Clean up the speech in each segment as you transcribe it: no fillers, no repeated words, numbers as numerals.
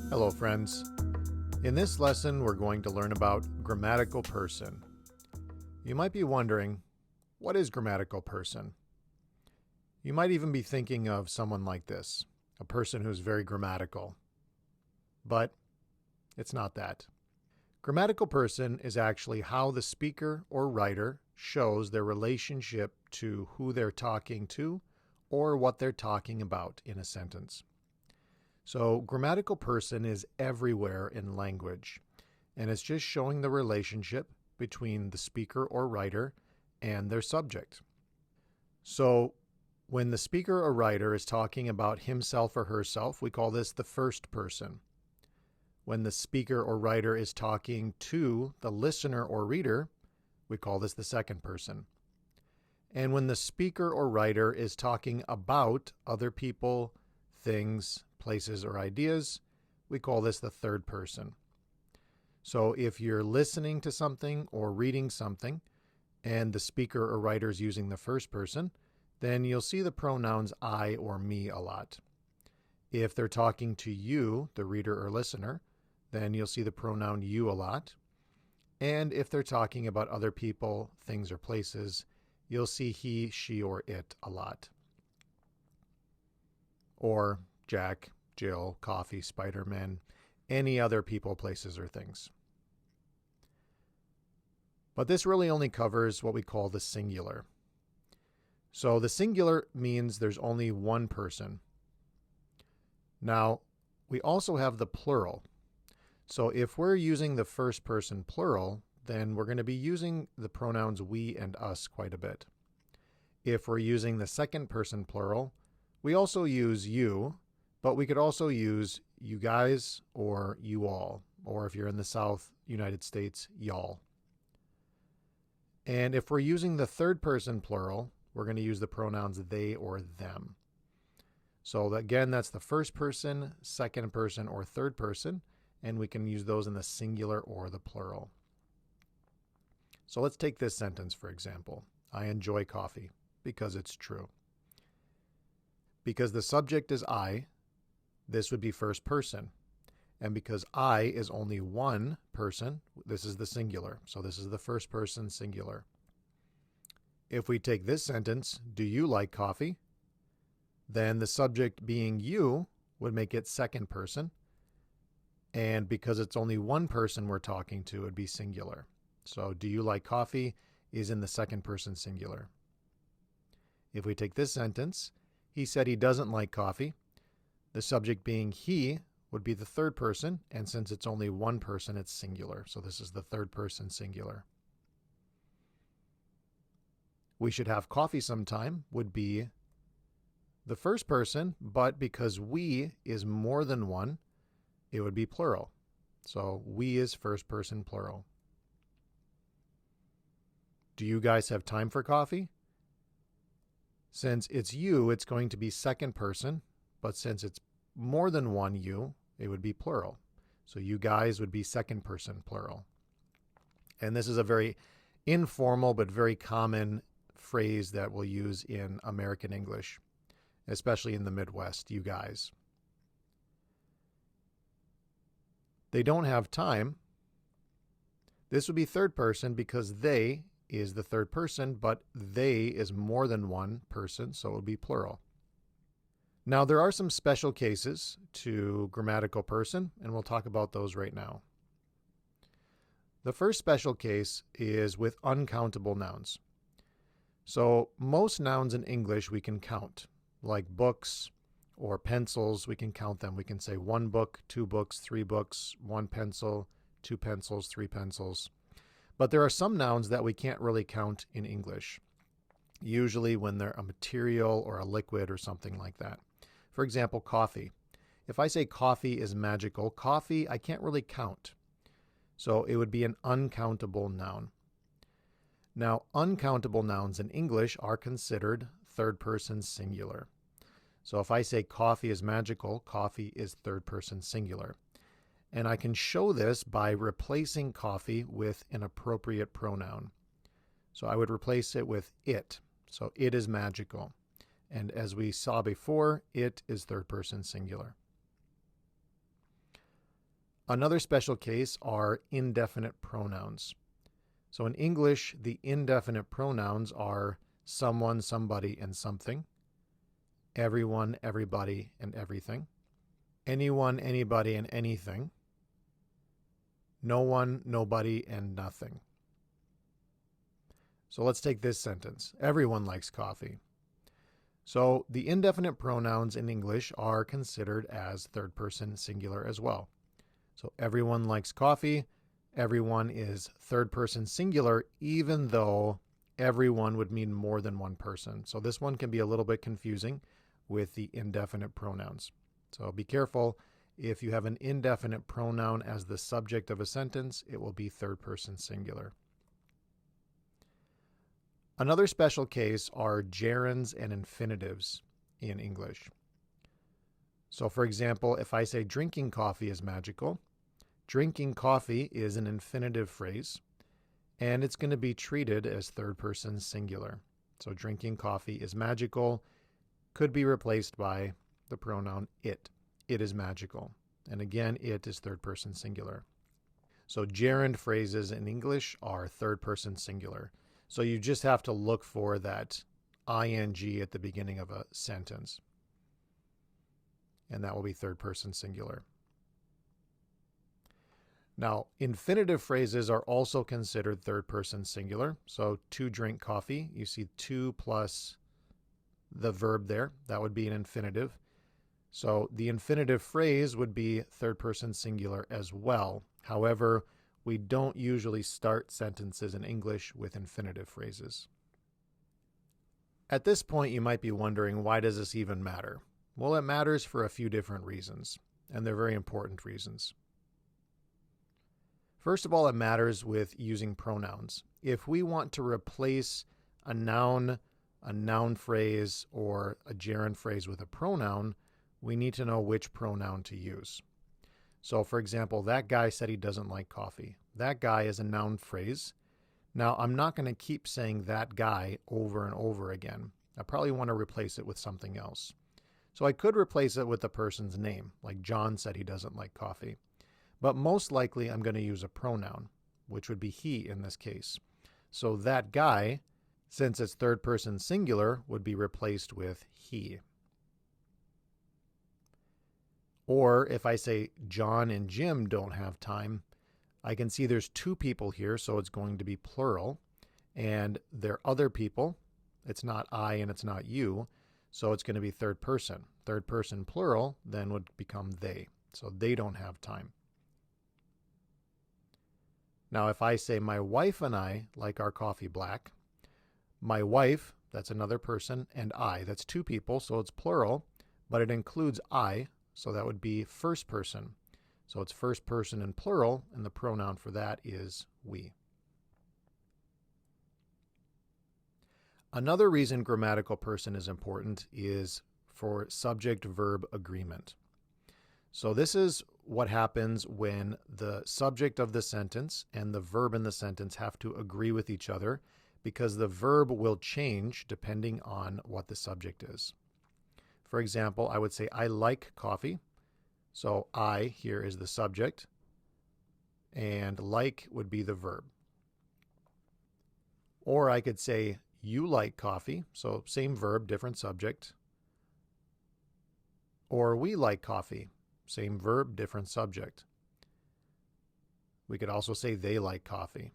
Hello friends. In this lesson we're going to learn about grammatical person. You might be wondering, what is grammatical person? You might even be thinking of someone like this, a person who's very grammatical. But it's not that. Grammatical person is actually how the speaker or writer shows their relationship to who they're talking to or what they're talking about in a sentence. So grammatical person is everywhere in language, and it's just showing the relationship between the speaker or writer and their subject. So when the speaker or writer is talking about himself or herself, we call this the first person. When the speaker or writer is talking to the listener or reader, we call this the second person. And when the speaker or writer is talking about other people, things, places, or ideas, we call this the third person. So if you're listening to something or reading something and the speaker or writer is using the first person, then you'll see the pronouns I or me a lot. If they're talking to you, the reader or listener, then you'll see the pronoun you a lot. And if they're talking about other people, things, or places, you'll see he, she, or it a lot. Or Jack, Jill, coffee, Spider-Man, any other people, places, or things. But this really only covers what we call the singular. So the singular means there's only one person. Now, we also have the plural. So if we're using the first person plural, then we're going to be using the pronouns we and us quite a bit. If we're using the second person plural, we also use you, but we could also use you guys or you all, or if you're in the South United States, y'all. And if we're using the third person plural, we're going to use the pronouns they or them. So again, that's the first person, second person, or third person, and we can use those in the singular or the plural. So let's take this sentence, for example. I enjoy coffee because it's true. Because the subject is I, this would be first person. And because I is only one person, this is the singular. So this is the first person singular. If we take this sentence, do you like coffee? Then the subject being you would make it second person. And because it's only one person we're talking to, it would be singular. So do you like coffee is in the second person singular. If we take this sentence, he said he doesn't like coffee. The subject being he would be the third person, and since it's only one person, it's singular. So this is the third person singular. We should have coffee sometime would be the first person, but because we is more than one, it would be plural. So we is first person plural. Do you guys have time for coffee? Since it's you, it's going to be second person, but since it's more than one you, it would be plural. So you guys would be second person plural. And this is a very informal but very common phrase that we'll use in American English, especially in the Midwest, you guys. They don't have time. This would be third person because they is the third person, but they is more than one person, so it would be plural. Now, there are some special cases to grammatical person, and we'll talk about those right now. The first special case is with uncountable nouns. So most nouns in English we can count, like books or pencils, we can count them. We can say one book, two books, three books, one pencil, two pencils, three pencils. But there are some nouns that we can't really count in English, usually when they're a material or a liquid or something like that. For example, coffee. If I say coffee is magical, coffee I can't really count. So it would be an uncountable noun. Now, uncountable nouns in English are considered third person singular. So if I say coffee is magical, coffee is third person singular. And I can show this by replacing coffee with an appropriate pronoun. So I would replace it with it. So it is magical. And as we saw before, it is third person singular. Another special case are indefinite pronouns. So in English, the indefinite pronouns are someone, somebody, and something, everyone, everybody, and everything, anyone, anybody, and anything, no one, nobody, and nothing. So let's take this sentence. Everyone likes coffee. So the indefinite pronouns in English are considered as third person singular as well. So everyone likes coffee. Everyone is third person singular, even though everyone would mean more than one person. So this one can be a little bit confusing with the indefinite pronouns. So be careful. If you have an indefinite pronoun as the subject of a sentence, it will be third person singular. Another special case are gerunds and infinitives in English. So for example, if I say drinking coffee is magical, drinking coffee is an infinitive phrase, and it's going to be treated as third person singular. So drinking coffee is magical could be replaced by the pronoun it. It is magical. And again, it is third person singular. So gerund phrases in English are third person singular. So you just have to look for that ing at the beginning of a sentence. And that will be third person singular. Now, infinitive phrases are also considered third person singular. So to drink coffee, you see to plus the verb there. That would be an infinitive. So the infinitive phrase would be third person singular as well. However, we don't usually start sentences in English with infinitive phrases. At this point, you might be wondering, why does this even matter? Well, it matters for a few different reasons, and they're very important reasons. First of all, it matters with using pronouns. If we want to replace a noun phrase, or a gerund phrase with a pronoun, we need to know which pronoun to use. So for example, that guy said he doesn't like coffee. That guy is a noun phrase. Now, I'm not going to keep saying that guy over and over again. I probably want to replace it with something else. So I could replace it with the person's name, like John said he doesn't like coffee. But most likely I'm going to use a pronoun, which would be he in this case. So that guy, since it's third person singular, would be replaced with he. Or if I say John and Jim don't have time, I can see there's two people here, so it's going to be plural. And they're other people. It's not I and it's not you, so it's going to be third person. Third person plural then would become they. So they don't have time. Now, if I say my wife and I like our coffee black, my wife, that's another person, and I, that's two people, so it's plural, but it includes I, so that would be first person. So it's first person and plural, and the pronoun for that is we. Another reason grammatical person is important is for subject-verb agreement. So this is what happens when the subject of the sentence and the verb in the sentence have to agree with each other, because the verb will change depending on what the subject is. For example, I would say, I like coffee. So I here is the subject, and like would be the verb. Or I could say, you like coffee. So same verb, different subject. Or we like coffee. Same verb, different subject. We could also say they like coffee.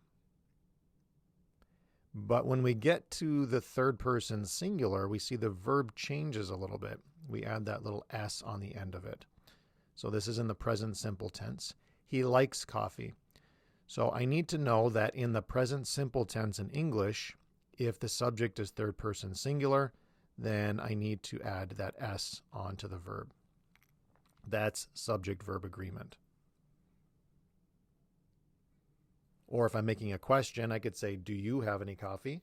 But when we get to the third person singular, we see the verb changes a little bit. We add that little S on the end of it. So this is in the present simple tense. He likes coffee. So I need to know that in the present simple tense in English, if the subject is third person singular, then I need to add that S onto the verb. That's subject-verb agreement. Or if I'm making a question, I could say, do you have any coffee?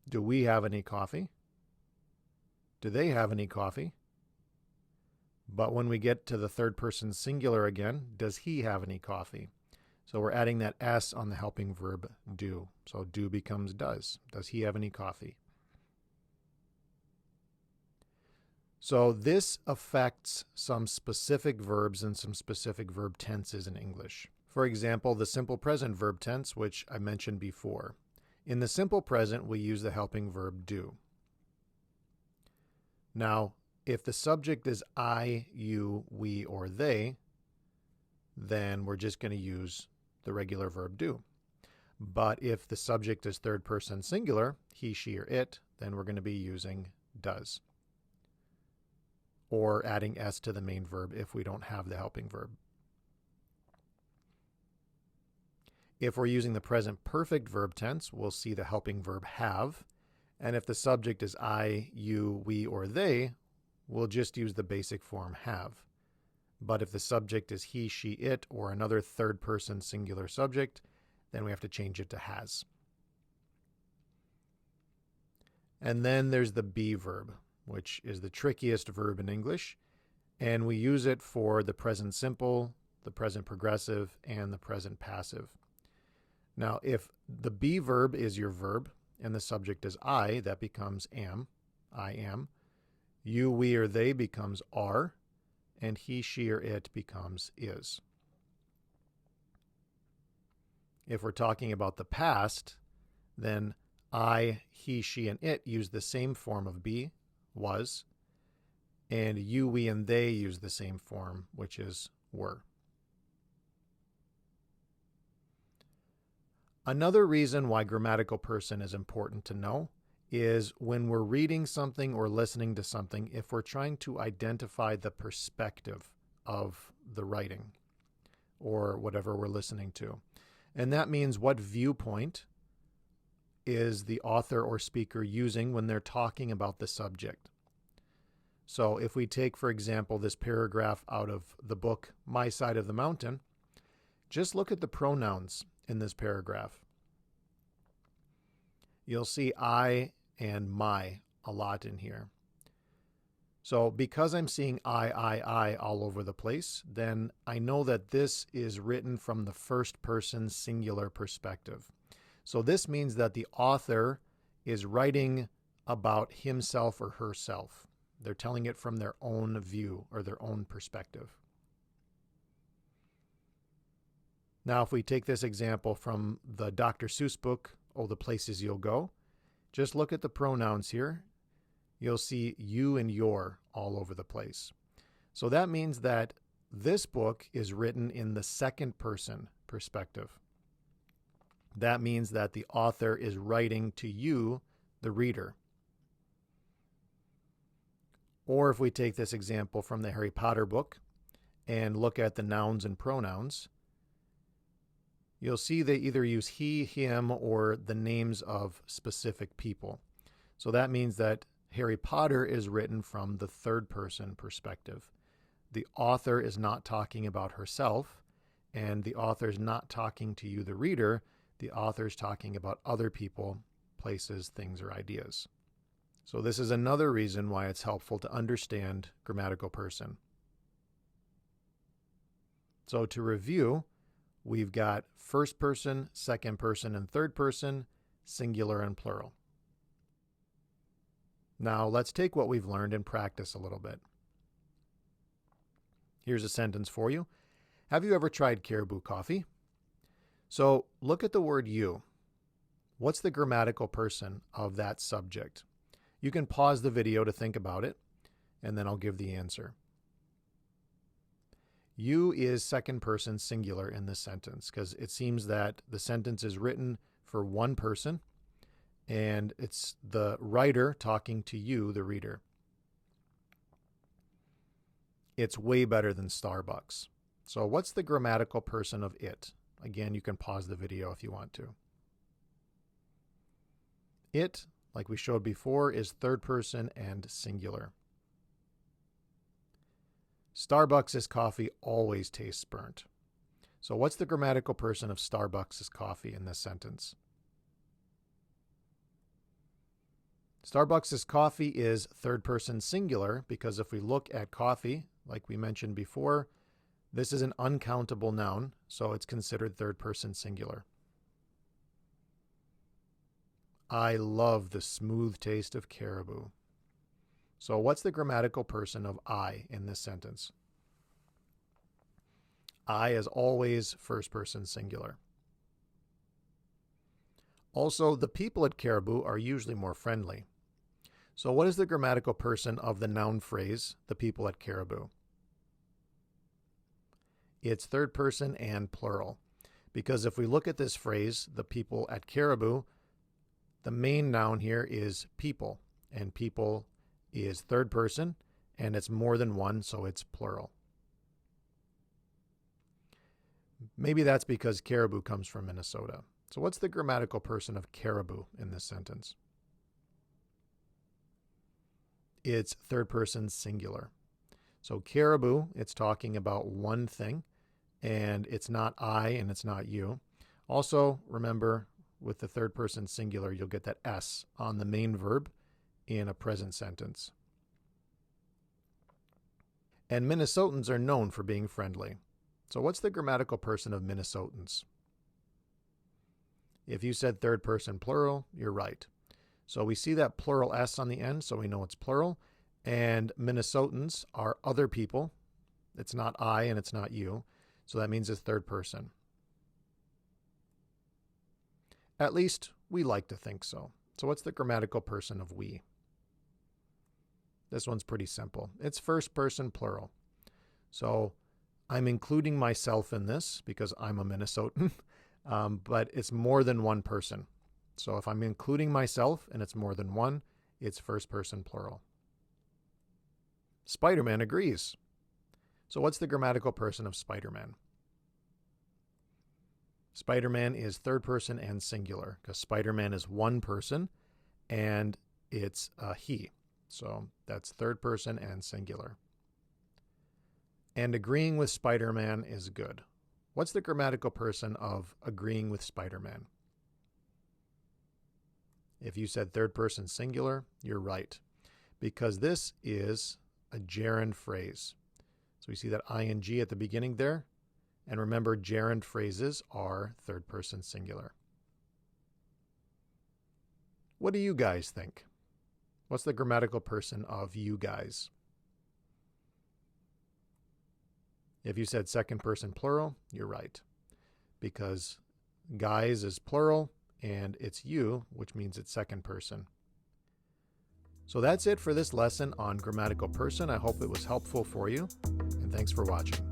Do we have any coffee? Do they have any coffee? But when we get to the third person singular again, does he have any coffee? So we're adding that S on the helping verb do. So do becomes does. Does he have any coffee? So this affects some specific verbs and some specific verb tenses in English. For example, the simple present verb tense, which I mentioned before. In the simple present, we use the helping verb do. Now, if the subject is I, you, we, or they, then we're just going to use the regular verb do. But if the subject is third person singular, he, she, or it, then we're going to be using does, or adding s to the main verb if we don't have the helping verb. If we're using the present perfect verb tense, we'll see the helping verb have. And if the subject is I, you, we, or they, we'll just use the basic form have. But if the subject is he, she, it, or another third person singular subject, then we have to change it to has. And then there's the be verb, which is the trickiest verb in English, and we use it for the present simple, the present progressive, and the present passive. Now, if the be verb is your verb and the subject is I, that becomes am, I am. You, we, or they becomes are, and he, she, or it becomes is. If we're talking about the past, then I, he, she, and it use the same form of be, was, and you, we, and they use the same form, which is were. Another reason why grammatical person is important to know is when we're reading something or listening to something, if we're trying to identify the perspective of the writing or whatever we're listening to. And that means what viewpoint is the author or speaker using when they're talking about the subject. So if we take, for example, this paragraph out of the book, My Side of the Mountain, just look at the pronouns in this paragraph. You'll see I and my a lot in here. So because I'm seeing I all over the place, then I know that this is written from the first person singular perspective. So this means that the author is writing about himself or herself. They're telling it from their own view or their own perspective. Now, if we take this example from the Dr. Seuss book, Oh, the Places You'll Go, just look at the pronouns here. You'll see you and your all over the place. So that means that this book is written in the second person perspective. That means that the author is writing to you, the reader. Or if we take this example from the Harry Potter book and look at the nouns and pronouns, you'll see they either use he, him, or the names of specific people. So that means that Harry Potter is written from the third person perspective. The author is not talking about herself, and the author is not talking to you, the reader. The author is talking about other people, places, things, or ideas. So this is another reason why it's helpful to understand grammatical person. So to review, we've got first person, second person, and third person, singular and plural. Now let's take what we've learned and practice a little bit. Here's a sentence for you. Have you ever tried Caribou coffee? So look at the word you. What's the grammatical person of that subject? You can pause the video to think about it, and then I'll give the answer. You is second person singular in this sentence because it seems that the sentence is written for one person, and it's the writer talking to you, the reader. It's way better than Starbucks. So what's the grammatical person of it? Again, you can pause the video if you want to. It, like we showed before, is third person and singular. Starbucks' coffee always tastes burnt. So what's the grammatical person of Starbucks' coffee in this sentence? Starbucks' coffee is third person singular because if we look at coffee, like we mentioned before, this is an uncountable noun, so it's considered third person singular. I love the smooth taste of Caribou. So what's the grammatical person of I in this sentence? I is always first person singular. Also, the people at Caribou are usually more friendly. So what is the grammatical person of the noun phrase, the people at Caribou? It's third person and plural. Because if we look at this phrase, the people at Caribou, the main noun here is people. And people is third person, and it's more than one, so it's plural. Maybe that's because Caribou comes from Minnesota. So what's the grammatical person of Caribou in this sentence? It's third person singular. So Caribou, it's talking about one thing, and it's not I and it's not you. Also, remember, with the third person singular, you'll get that S on the main verb in a present sentence. And Minnesotans are known for being friendly. So what's the grammatical person of Minnesotans? If you said third person plural, you're right. So we see that plural S on the end, so we know it's plural. And Minnesotans are other people. It's not I and it's not you. So that means it's third person. At least we like to think so. So what's the grammatical person of we? This one's pretty simple. It's first person plural. So I'm including myself in this because I'm a Minnesotan, but it's more than one person. So if I'm including myself and it's more than one, it's first person plural. Spider-Man agrees. So what's the grammatical person of Spider-Man? Spider-Man is third person and singular because Spider-Man is one person and it's a he. So that's third person and singular. And agreeing with Spider-Man is good. What's the grammatical person of agreeing with Spider-Man? If you said third person singular, you're right, because this is a gerund phrase. So we see that ing at the beginning there. And remember, gerund phrases are third person singular. What do you guys think? What's the grammatical person of you guys? If you said second person plural, you're right, because guys is plural and it's you, which means it's second person. So that's it for this lesson on grammatical person. I hope it was helpful for you, and thanks for watching.